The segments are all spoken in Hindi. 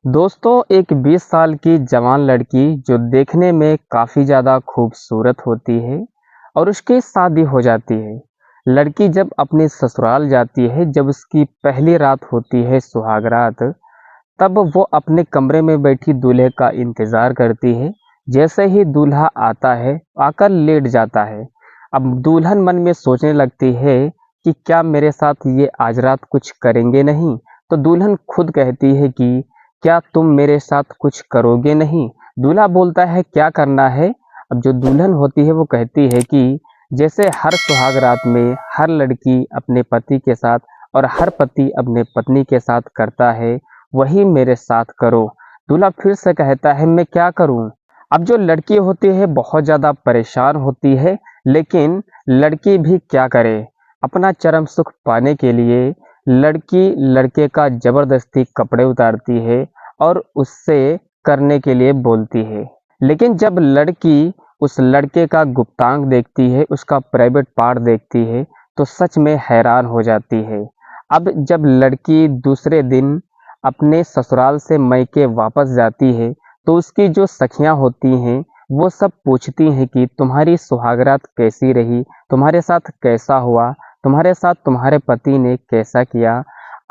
दोस्तों, एक 20 साल की जवान लड़की जो देखने में काफ़ी ज़्यादा खूबसूरत होती है और उसकी शादी हो जाती है। लड़की जब अपने ससुराल जाती है, जब उसकी पहली रात होती है सुहाग रात, तब वो अपने कमरे में बैठी दूल्हे का इंतज़ार करती है। जैसे ही दूल्हा आता है, आकर लेट जाता है। अब दुल्हन मन में सोचने लगती है कि क्या मेरे साथ ये आज रात कुछ करेंगे नहीं? तो दुल्हन खुद कहती है कि क्या तुम मेरे साथ कुछ करोगे नहीं? दूल्हा बोलता है क्या करना है? अब जो दुल्हन होती है वो कहती है कि जैसे हर सुहाग रात में हर लड़की अपने पति के साथ और हर पति अपने पत्नी के साथ करता है, वही मेरे साथ करो। दूल्हा फिर से कहता है मैं क्या करूं? अब जो लड़की होती है बहुत ज़्यादा परेशान होती है, लेकिन लड़की भी क्या करे? अपना चरम सुख पाने के लिए लड़की लड़के का ज़बरदस्ती कपड़े उतारती है और उससे करने के लिए बोलती है। लेकिन जब लड़की उस लड़के का गुप्तांग देखती है, उसका प्राइवेट पार्ट देखती है, तो सच में हैरान हो जाती है। अब जब लड़की दूसरे दिन अपने ससुराल से मायके वापस जाती है, तो उसकी जो सखियाँ होती हैं, वो सब पूछती हैं कि तुम्हारी सुहागरात कैसी रही? तुम्हारे साथ कैसा हुआ? तुम्हारे साथ तुम्हारे पति ने कैसा किया?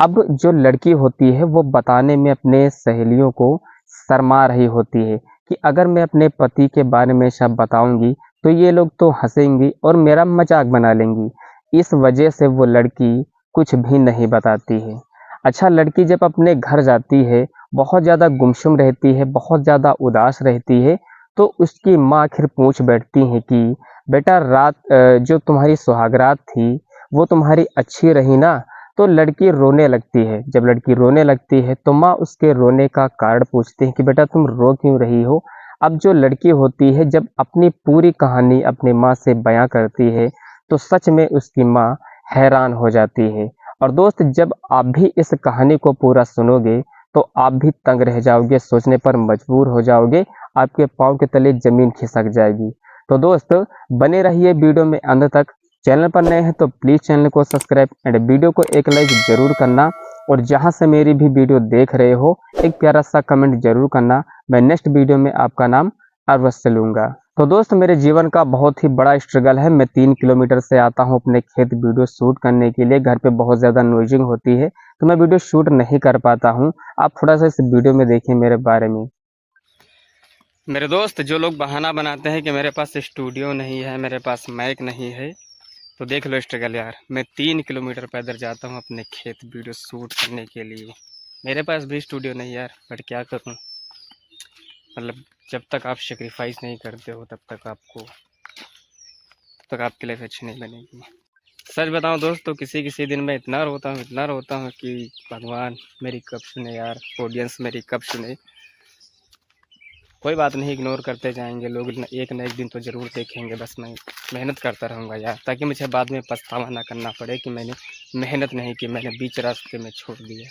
अब जो लड़की होती है वो बताने में अपने सहेलियों को शर्मा रही होती है कि अगर मैं अपने पति के बारे में सब बताऊंगी तो ये लोग तो हंसेंगी और मेरा मजाक बना लेंगी। इस वजह से वो लड़की कुछ भी नहीं बताती है। अच्छा, लड़की जब अपने घर जाती है, बहुत ज़्यादा गुमसुम रहती है, बहुत ज़्यादा उदास रहती है, तो उसकी माँ आखिर पूछ बैठती है कि बेटा जो तुम्हारी सुहागरात थी वो तुम्हारी अच्छी रही ना? तो लड़की रोने लगती है। जब लड़की रोने लगती है तो माँ उसके रोने का कारण पूछती है कि बेटा तुम रो क्यों रही हो? अब जो लड़की होती है जब अपनी पूरी कहानी अपनी माँ से बयां करती है, तो सच में उसकी माँ हैरान हो जाती है। और दोस्त, जब आप भी इस कहानी को पूरा सुनोगे तो आप भी तंग रह जाओगे, सोचने पर मजबूर हो जाओगे, आपके पाँव के तले जमीन खिसक जाएगी। तो दोस्त, बने रहिए वीडियो में अंत तक। चैनल पर नए हैं तो प्लीज़ चैनल को सब्सक्राइब एंड वीडियो को एक लाइक ज़रूर करना। और जहां से मेरी भी वीडियो देख रहे हो, एक प्यारा सा कमेंट ज़रूर करना। मैं नेक्स्ट वीडियो में आपका नाम अवश्य लूँगा। तो दोस्त, मेरे जीवन का बहुत ही बड़ा स्ट्रगल है। मैं 3 किलोमीटर से आता हूँ अपने खेत वीडियो शूट करने के लिए। घर पे बहुत ज़्यादा नॉइजिंग होती है तो मैं वीडियो शूट नहीं कर पाता हूँ। आप थोड़ा सा इस वीडियो में देखिए मेरे बारे में। मेरे दोस्त, जो लोग बहाना बनाते हैं कि मेरे पास स्टूडियो नहीं है, मेरे पास माइक नहीं है, तो देख लो स्ट्रगल यार। मैं 3 किलोमीटर पैदल जाता हूँ अपने खेत वीडियो शूट करने के लिए। मेरे पास भी स्टूडियो नहीं यार, बट क्या करूँ। मतलब जब तक आप सेक्रीफाइस नहीं करते हो तब तक आपकी लाइफ अच्छी नहीं बनेगी। सच बताऊँ दोस्त, तो किसी किसी दिन मैं इतना रोता हूँ कि भगवान मेरी कब सुने यार, ऑडियंस मेरी कब सुने। कोई बात नहीं, इग्नोर करते जाएंगे लोग, एक ना एक दिन तो ज़रूर देखेंगे। बस मैं मेहनत करता रहूँगा यार, ताकि मुझे बाद में पछतावा ना करना पड़े कि मैंने मेहनत नहीं की, मैंने बीच रास्ते में छोड़ दिया।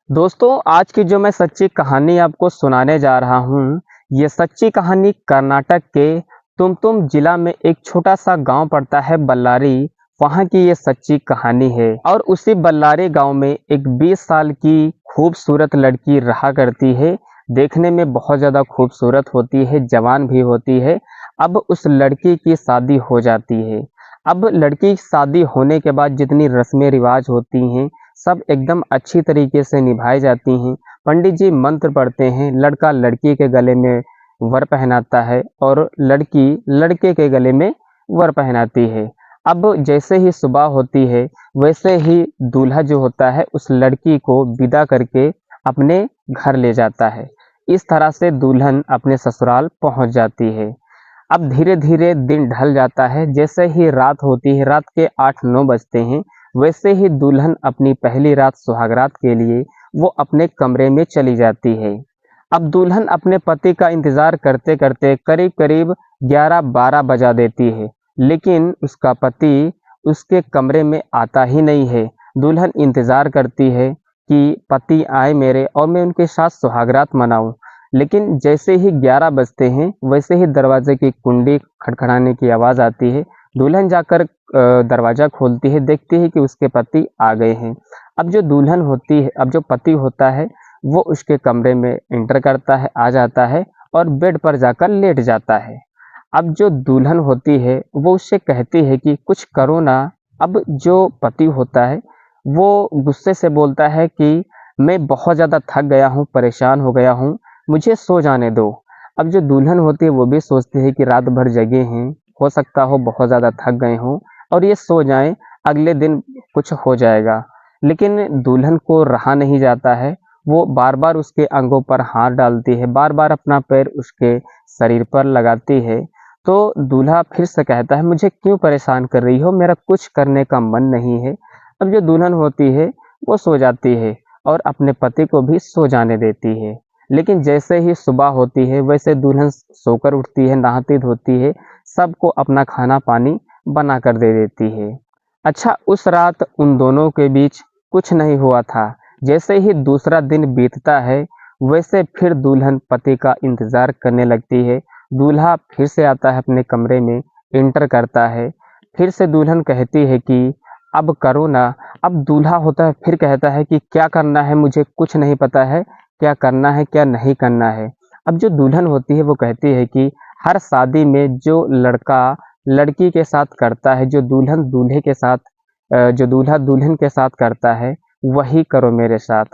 दोस्तों, आज की जो मैं सच्ची कहानी आपको सुनाने जा रहा हूँ, ये सच्ची कहानी कर्नाटक के तुमतुम जिला में एक छोटा सा गांव पड़ता है बल्लारी, वहाँ की ये सच्ची कहानी है। और उसी बल्लारी गांव में एक 20 साल की खूबसूरत लड़की रहा करती है। देखने में बहुत ज़्यादा खूबसूरत होती है, जवान भी होती है। अब उस लड़की की शादी हो जाती है। अब लड़की की शादी होने के बाद जितनी रस्में रिवाज होती हैं, सब एकदम अच्छी तरीके से निभाई जाती हैं। पंडित जी मंत्र पढ़ते हैं, लड़का लड़की के गले में वर पहनाता है और लड़की लड़के के गले में वर पहनाती है। अब जैसे ही सुबह होती है, वैसे ही दूल्हा जो होता है उस लड़की को विदा करके अपने घर ले जाता है। इस तरह से दुल्हन अपने ससुराल पहुंच जाती है। अब धीरे धीरे दिन ढल जाता है। जैसे ही रात होती है, रात के 8-9 बजते हैं, वैसे ही दुल्हन अपनी पहली रात सुहागरात के लिए वो अपने कमरे में चली जाती है। अब दुल्हन अपने पति का इंतजार करते करते करीब करीब 11-12 बजा देती है, लेकिन उसका पति उसके कमरे में आता ही नहीं है। दुल्हन इंतजार करती है कि पति आए मेरे और मैं उनके साथ सुहागरात मनाऊं। लेकिन जैसे ही 11 बजते हैं, वैसे ही दरवाजे की कुंडी खटखटाने की आवाज़ आती है। दुल्हन जाकर दरवाज़ा खोलती है, देखती है कि उसके पति आ गए हैं। अब जो दुल्हन होती है, अब जो पति होता है, वो उसके कमरे में एंटर करता है, आ जाता है और बेड पर जाकर लेट जाता है। अब जो दुल्हन होती है वो उससे कहती है कि कुछ करो ना। अब जो पति होता है वो गुस्से से बोलता है कि मैं बहुत ज़्यादा थक गया हूँ, परेशान हो गया हूँ, मुझे सो जाने दो। अब जो दुल्हन होती है वो भी सोचती है कि रात भर जगे हैं, हो सकता हो बहुत ज़्यादा थक गए हों और ये सो जाएं, अगले दिन कुछ हो जाएगा। लेकिन दुल्हन को रहा नहीं जाता है, वो बार बार उसके अंगों पर हाथ डालती है, बार बार अपना पैर उसके शरीर पर लगाती है। तो दूल्हा फिर से कहता है, मुझे क्यों परेशान कर रही हो, मेरा कुछ करने का मन नहीं है। अब जो दुल्हन होती है वो सो जाती है और अपने पति को भी सो जाने देती है। लेकिन जैसे ही सुबह होती है वैसे दुल्हन सोकर उठती है, नहाती धोती है, सबको अपना खाना पानी बना कर दे देती है। अच्छा, उस रात उन दोनों के बीच कुछ नहीं हुआ था। जैसे ही दूसरा दिन बीतता है वैसे फिर दुल्हन पति का इंतज़ार करने लगती है। दूल्हा फिर से आता है अपने कमरे में, एंटर करता है। फिर से दुल्हन कहती है कि अब करो ना। अब दूल्हा होता है फिर कहता है कि क्या करना है, मुझे कुछ नहीं पता है, क्या करना है क्या नहीं करना है। अब जो दुल्हन होती है वो कहती है कि हर शादी में जो लड़का लड़की के साथ करता है, जो दुल्हन दूल्हे के साथ जो दूल्हा दुल्हन के साथ करता है वही करो मेरे साथ।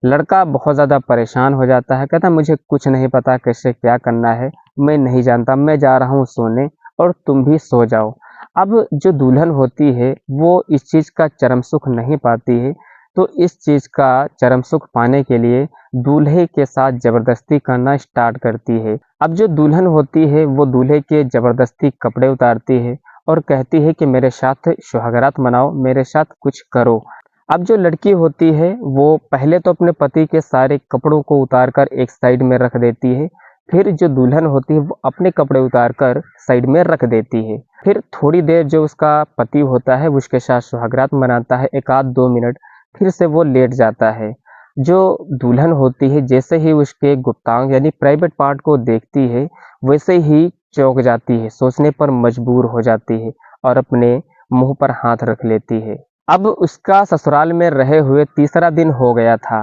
लड़का बहुत ज़्यादा परेशान हो जाता है, कहता है मुझे कुछ नहीं पता कैसे क्या करना है, मैं नहीं जानता, मैं जा रहा हूँ सोने और तुम भी सो जाओ। अब जो दुल्हन होती है वो इस चीज़ का चरम सुख नहीं पाती है, तो इस चीज़ का चरम सुख पाने के लिए दूल्हे के साथ ज़बरदस्ती करना स्टार्ट करती है। अब जो दुल्हन होती है वो दूल्हे के ज़बरदस्ती कपड़े उतारती है और कहती है कि मेरे साथ सुहागरात मनाओ, मेरे साथ कुछ करो। अब जो लड़की होती है वो पहले तो अपने पति के सारे कपड़ों को उतार कर एक साइड में रख देती है, फिर जो दुल्हन होती है वो अपने कपड़े उतार कर साइड में रख देती है। फिर थोड़ी देर जो उसका पति होता है वो उसके साथ सुहागरात मनाता है, 1 आध 2 मिनट, फिर से वो लेट जाता है। जो दुल्हन होती है जैसे ही उसके गुप्तांग यानी प्राइवेट पार्ट को देखती है वैसे ही चौंक जाती है, सोचने पर मजबूर हो जाती है और अपने मुंह पर हाथ रख लेती है। अब उसका ससुराल में रहे हुए तीसरा दिन हो गया था।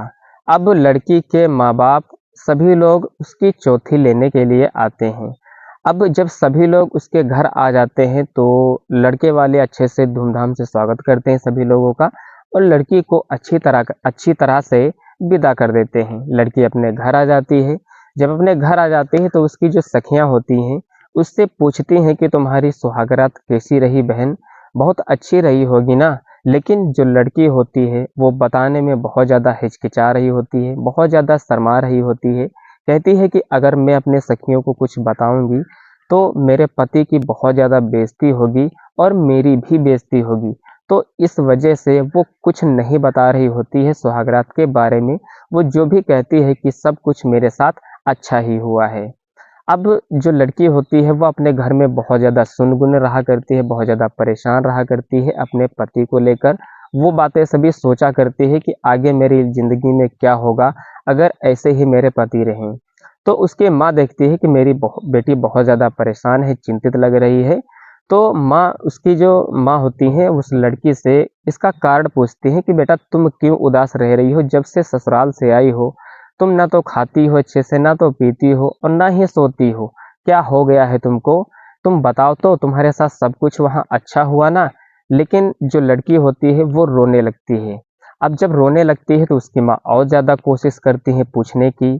अब लड़की के माँ-बाप सभी लोग उसकी चौथी लेने के लिए आते हैं। अब जब सभी लोग उसके घर आ जाते हैं तो लड़के वाले अच्छे से धूमधाम से स्वागत करते हैं सभी लोगों का और लड़की को अच्छी तरह से विदा कर देते हैं। लड़की अपने घर आ जाती है। जब अपने घर आ जाती है तो उसकी जो सखियाँ होती हैं उससे पूछती हैं कि तुम्हारी सुहागरात कैसी रही बहन? बहुत अच्छी रही होगी ना? लेकिन जो लड़की होती है वो बताने में बहुत ज़्यादा हिचकिचा रही होती है, बहुत ज़्यादा शर्मा रही होती है। कहती है कि अगर मैं अपने सखियों को कुछ बताऊंगी तो मेरे पति की बहुत ज़्यादा बेइज्जती होगी और मेरी भी बेइज्जती होगी। तो इस वजह से वो कुछ नहीं बता रही होती है सुहागरात के बारे में। वो जो भी कहती है कि सब कुछ मेरे साथ अच्छा ही हुआ है। अब जो लड़की होती है वो अपने घर में बहुत ज़्यादा सुन-गुन रहा करती है, बहुत ज़्यादा परेशान रहा करती है अपने पति को लेकर। वो बातें सभी सोचा करती है कि आगे मेरी ज़िंदगी में क्या होगा अगर ऐसे ही मेरे पति रहें। तो उसकी माँ देखती है कि मेरी बेटी बहुत ज़्यादा परेशान है, चिंतित लग रही है। तो माँ उसकी जो माँ होती हैं उस लड़की से इसका कारण पूछती हैं कि बेटा तुम क्यों उदास रह रही हो? जब से ससुराल से आई हो तुम ना तो खाती हो अच्छे से, ना तो पीती हो और ना ही सोती हो। क्या हो गया है तुमको? तुम बताओ तो, तुम्हारे साथ सब कुछ वहाँ अच्छा हुआ ना? लेकिन जो लड़की होती है वो रोने लगती है। अब जब रोने लगती है तो उसकी माँ और ज़्यादा कोशिश करती है पूछने की।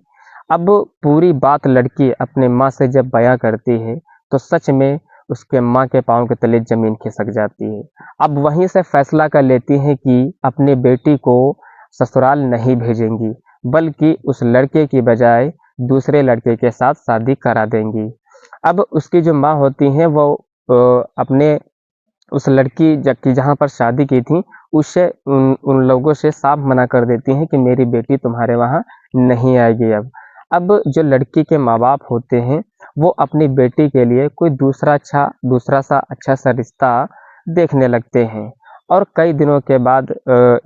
अब पूरी बात लड़की अपने माँ से जब बयाँ करती है तो सच में उसके माँ के पाँव के तले ज़मीन खिसक जाती है। अब वहीं से फैसला कर लेती हैं कि अपनी बेटी को ससुराल नहीं भेजेंगी, बल्कि उस लड़के की बजाय दूसरे लड़के के साथ शादी करा देंगी। अब उसकी जो माँ होती हैं वो अपने उस लड़की की जहाँ पर शादी की थी उससे उन उन लोगों से साफ मना कर देती हैं कि मेरी बेटी तुम्हारे वहाँ नहीं आएगी अब। अब जो लड़की के माँ-बाप होते हैं वो अपनी बेटी के लिए कोई दूसरा सा अच्छा सा रिश्ता देखने लगते हैं और कई दिनों के बाद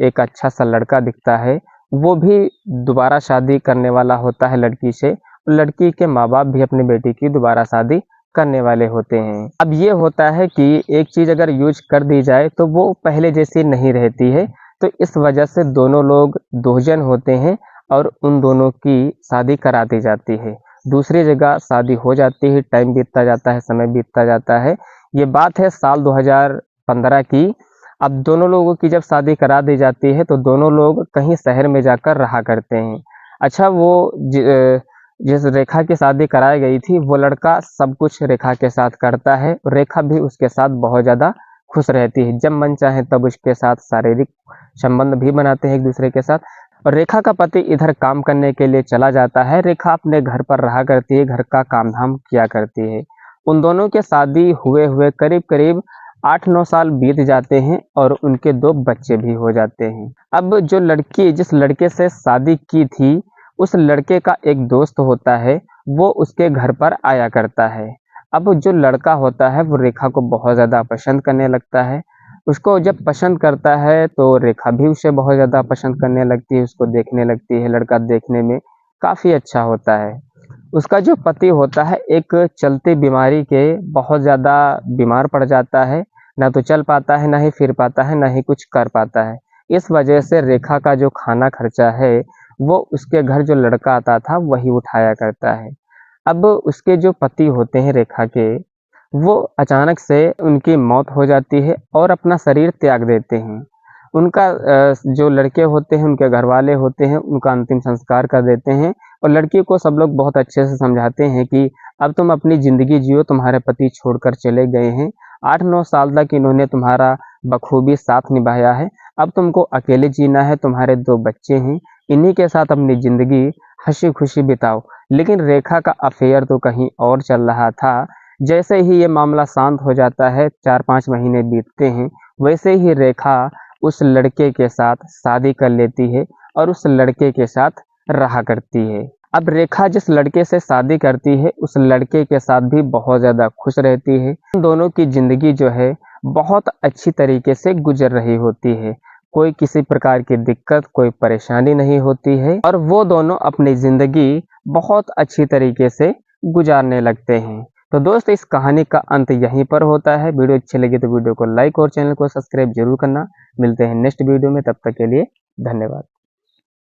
एक अच्छा सा लड़का दिखता है। वो भी दोबारा शादी करने वाला होता है लड़की से। लड़की के माँ-बाप भी अपनी बेटी की दोबारा शादी करने वाले होते हैं। अब ये होता है कि एक चीज़ अगर यूज़ कर दी जाए तो वो पहले जैसी नहीं रहती है, तो इस वजह से दोनों लोग 2 जन होते हैं और उन दोनों की शादी करा दी जाती है। दूसरी जगह शादी हो जाती है, टाइम बीतता जाता है, समय बीतता जाता है। ये बात है साल 2015 की। अब दोनों लोगों की जब शादी करा दी जाती है तो दोनों लोग कहीं शहर में जाकर रहा करते हैं। अच्छा, वो जिस रेखा की शादी कराई गई थी वो लड़का सब कुछ रेखा के साथ करता है और रेखा भी उसके साथ बहुत ज़्यादा खुश रहती है। जब मन चाहे तब उसके साथ शारीरिक संबंध भी बनाते हैं एक दूसरे के साथ। और रेखा का पति इधर काम करने के लिए चला जाता है, रेखा अपने घर पर रहा करती है, घर का काम धाम किया करती है। उन दोनों के शादी हुए हुए करीब करीब 8-9 साल बीत जाते हैं और उनके 2 बच्चे भी हो जाते हैं। अब जो लड़की जिस लड़के से शादी की थी, उस लड़के का एक दोस्त होता है, वो उसके घर पर आया करता है। अब जो लड़का होता है वो रेखा को बहुत ज़्यादा पसंद करने लगता है। उसको जब पसंद करता है तो रेखा भी उसे बहुत ज़्यादा पसंद करने लगती है, उसको देखने लगती है। लड़का देखने में काफ़ी अच्छा होता है। उसका जो पति होता है एक चलती बीमारी के बहुत ज़्यादा बीमार पड़ जाता है, ना तो चल पाता है, ना ही फिर पाता है, ना ही कुछ कर पाता है। इस वजह से रेखा का जो खाना खर्चा है, वो उसके घर जो लड़का आता था वही उठाया करता है। अब उसके जो पति होते हैं रेखा के, वो अचानक से उनकी मौत हो जाती है और अपना शरीर त्याग देते हैं। उनका जो लड़के होते हैं, उनके घरवाले होते हैं, उनका अंतिम संस्कार कर देते हैं और लड़की को सब लोग बहुत अच्छे से समझाते हैं कि अब तुम अपनी ज़िंदगी जियो, तुम्हारे पति छोड़कर चले गए हैं। 8-9 साल तक इन्होंने तुम्हारा बखूबी साथ निभाया है, अब तुमको अकेले जीना है, तुम्हारे 2 बच्चे हैं, इन्हीं के साथ अपनी ज़िंदगी हँसी-खुशी बिताओ। लेकिन रेखा का अफ़ेयर तो कहीं और चल रहा था। जैसे ही ये मामला शांत हो जाता है, 4-5 महीने बीतते हैं, वैसे ही रेखा उस लड़के के साथ शादी कर लेती है और उस लड़के के साथ रहा करती है। अब रेखा जिस लड़के से शादी करती है, उस लड़के के साथ भी बहुत ज़्यादा खुश रहती है। उन दोनों की ज़िंदगी जो है बहुत अच्छी तरीके से गुजर रही होती है। कोई किसी प्रकार की दिक्कत, कोई परेशानी नहीं होती है और वो दोनों अपनी ज़िंदगी बहुत अच्छी तरीके से गुजारने लगते हैं। तो दोस्त, इस कहानी का अंत यहीं पर होता है। वीडियो अच्छी लगी तो वीडियो को लाइक और चैनल को सब्सक्राइब जरूर करना। मिलते हैं नेक्स्ट वीडियो में, तब तक के लिए धन्यवाद।